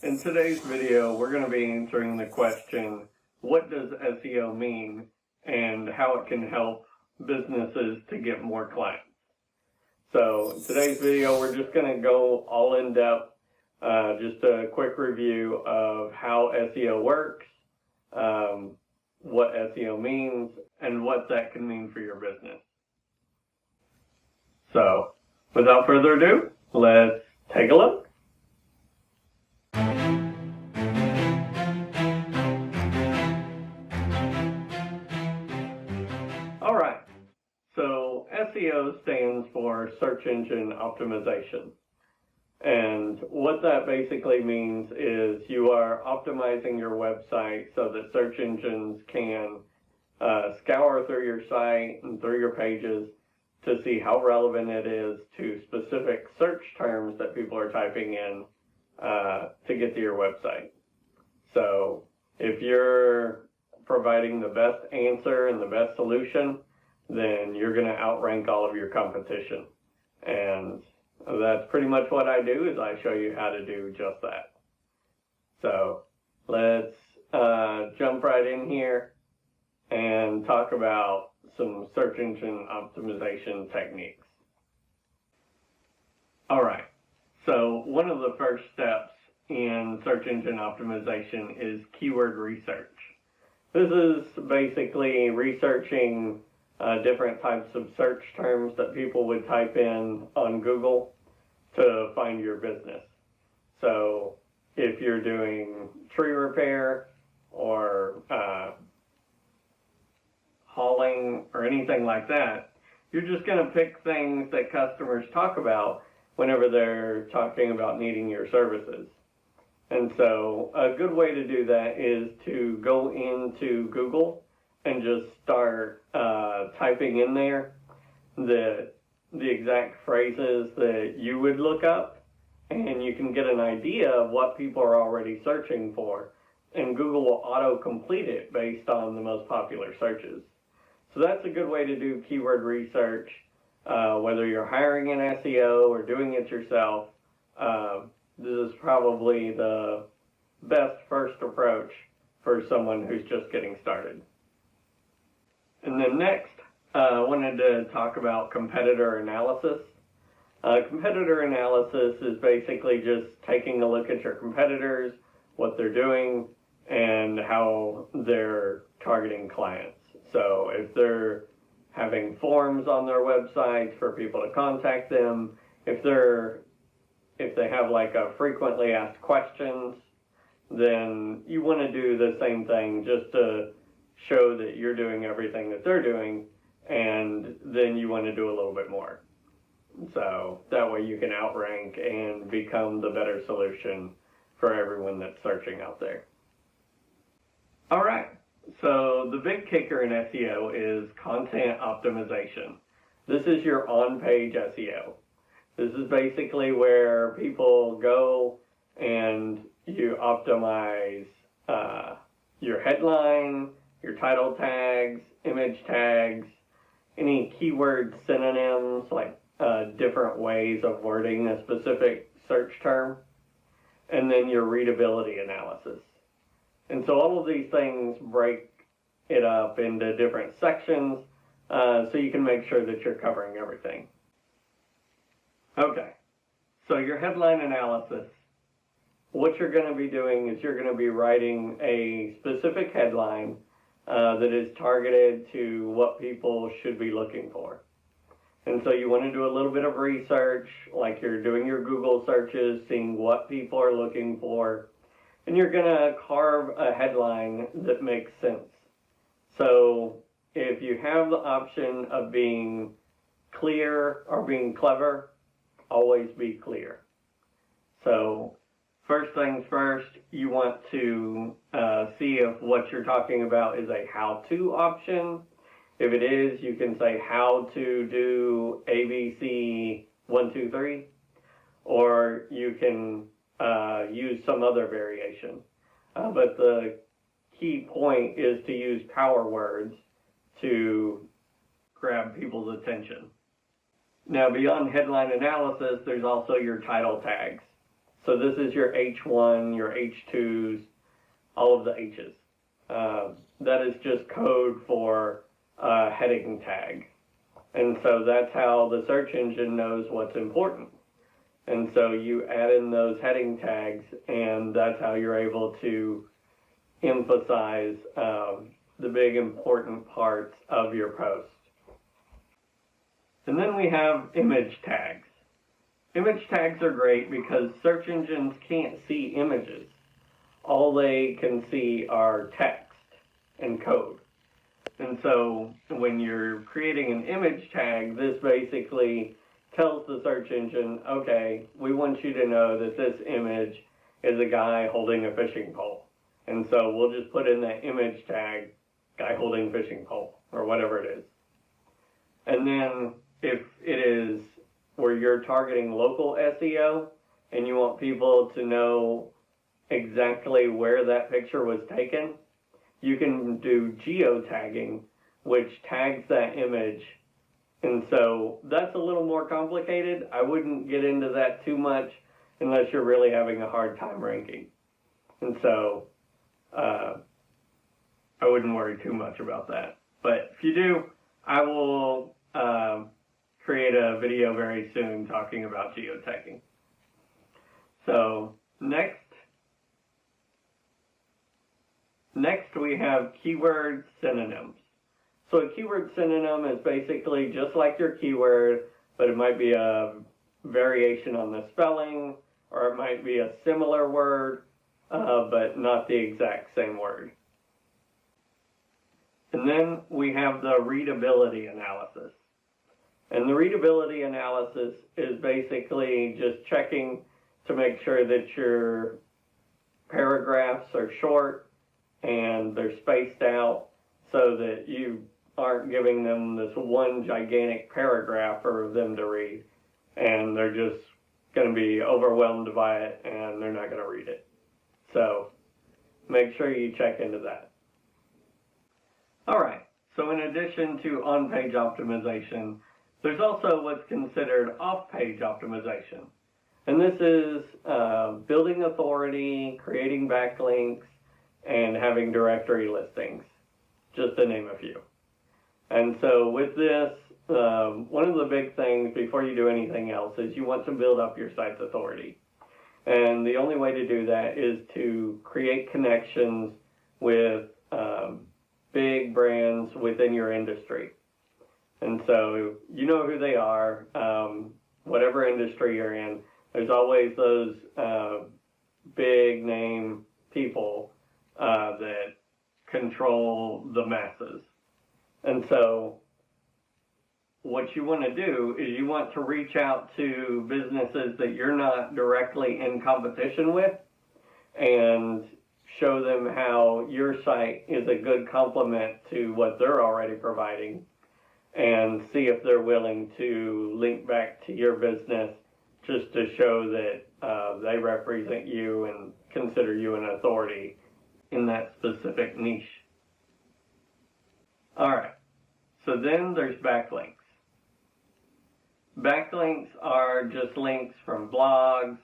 In today's video, we're going to be answering the question, what does SEO mean and how it can help businesses to get more clients? So in today's video, we're just going to go all in depth, just a quick review of how SEO works, what SEO means, and what that can mean for your business. So without further ado, let's take a look. Alright, so SEO stands for Search Engine Optimization. And what that basically means is you are optimizing your website so that search engines can scour through your site and through your pages to see how relevant it is to specific search terms that people are typing in to get to your website. So if you're providing the best answer and the best solution, then you're going to outrank all of your competition. And that's pretty much what I do, is I show you how to do just that. So let's jump right in here and talk about some search engine optimization techniques. Alright, so one of the first steps in search engine optimization is keyword research. This is basically researching different types of search terms that people would type in on Google to find your business. So if you're doing tree repair or hauling or anything like that, you're just going to pick things that customers talk about whenever they're talking about needing your services. And so a good way to do that is to go into Google and just start typing in there the exact phrases that you would look up, and you can get an idea of what people are already searching for, and Google will auto-complete it based on the most popular searches. So that's a good way to do keyword research, whether you're hiring an SEO or doing it yourself. This is probably the best first approach for someone who's just getting started. And then next, I wanted to talk about competitor analysis. Competitor analysis is basically just taking a look at your competitors, what they're doing, and how they're targeting clients. So if they're having forms on their websites for people to contact them, if they have like a frequently asked questions, then you want to do the same thing just to show that you're doing everything that they're doing, and then you want to do a little bit more. So that way you can outrank and become the better solution for everyone that's searching out there. Alright, so the big kicker in SEO is content optimization. This is your on-page SEO. This is basically where people go and you optimize your headline, your title tags, image tags, any keyword synonyms, like different ways of wording a specific search term, and then your readability analysis. And so all of these things break it up into different sections so you can make sure that you're covering everything. Okay, so your headline analysis. What you're going to be doing is you're going to be writing a specific headline that is targeted to what people should be looking for. And so you want to do a little bit of research, like you're doing your Google searches, seeing what people are looking for, and you're going to carve a headline that makes sense. So if you have the option of being clear or being clever, always be clear. So first things first, you want to see if what you're talking about is a how-to option. If it is, you can say how to do ABC 1, 2, 3, or you can use some other variation. But the key point is to use power words to grab people's attention. Now, beyond headline analysis, there's also your title tags. So this is your H1, your H2s, all of the H's. That is just code for a heading tag. And so that's how the search engine knows what's important. And so you add in those heading tags, and that's how you're able to emphasize the big important parts of your post. And then we have image tags. Image tags are great because search engines can't see images. All they can see are text and code. And so when you're creating an image tag, this basically tells the search engine, okay, we want you to know that this image is a guy holding a fishing pole. And so we'll just put in that image tag, guy holding fishing pole, or whatever it is. And then if it is where you're targeting local SEO and you want people to know exactly where that picture was taken, you can do geotagging, which tags that image. And so that's a little more complicated. I wouldn't get into that too much unless you're really having a hard time ranking. And so I wouldn't worry too much about that. But if you do, I will create a video very soon talking about geotagging. So next we have keyword synonyms. So a keyword synonym is basically just like your keyword, but it might be a variation on the spelling, or it might be a similar word, but not the exact same word. And then we have the readability analysis. And the readability analysis is basically just checking to make sure that your paragraphs are short and they're spaced out so that you aren't giving them this one gigantic paragraph for them to read, and they're just going to be overwhelmed by it and they're not going to read it. So make sure you check into that. Alright, so in addition to on-page optimization, there's also what's considered off-page optimization. And this is building authority, creating backlinks, and having directory listings, just to name a few. And so with this, one of the big things before you do anything else is you want to build up your site's authority. And the only way to do that is to create connections with big brands within your industry. And so you know who they are, whatever industry you're in, there's always those big name people that control the masses. And so what you want to do is you want to reach out to businesses that you're not directly in competition with and show them how your site is a good complement to what they're already providing, and see if they're willing to link back to your business just to show that they represent you and consider you an authority in that specific niche. Alright, so then there's backlinks. Backlinks are just links from blogs,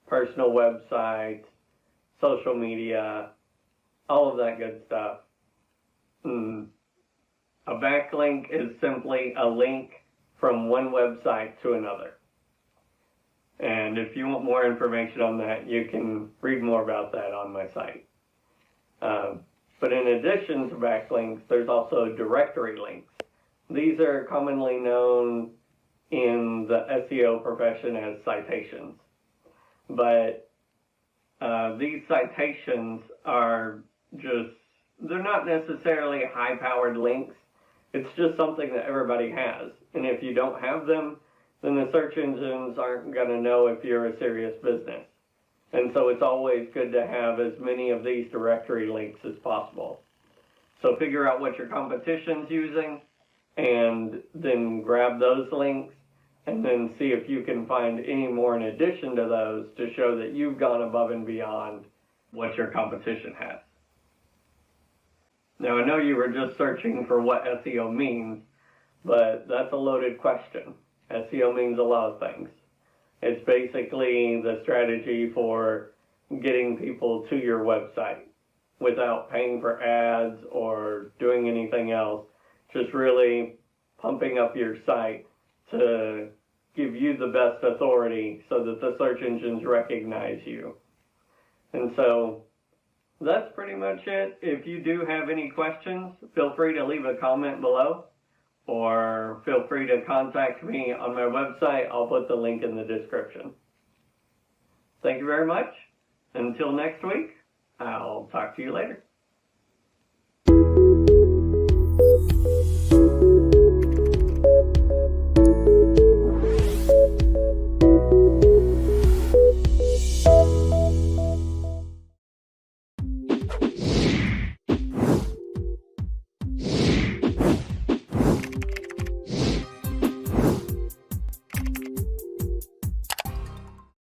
personal websites, social media, all of that good stuff. A backlink is simply a link from one website to another. And if you want more information on that, you can read more about that on my site. But in addition to backlinks, there's also directory links. These are commonly known in the SEO profession as citations. But these citations are they're not necessarily high-powered links. It's just something that everybody has. And if you don't have them, then the search engines aren't going to know if you're a serious business. And so it's always good to have as many of these directory links as possible. So figure out what your competition's using, and then grab those links, and then see if you can find any more in addition to those to show that you've gone above and beyond what your competition has. Now, I know you were just searching for what SEO means, but that's a loaded question. SEO means a lot of things. It's basically the strategy for getting people to your website without paying for ads or doing anything else. Just really pumping up your site to give you the best authority so that the search engines recognize you. And so that's pretty much it. If you do have any questions, feel free to leave a comment below, or feel free to contact me on my website. I'll put the link in the description. Thank you very much. Until next week, I'll talk to you later.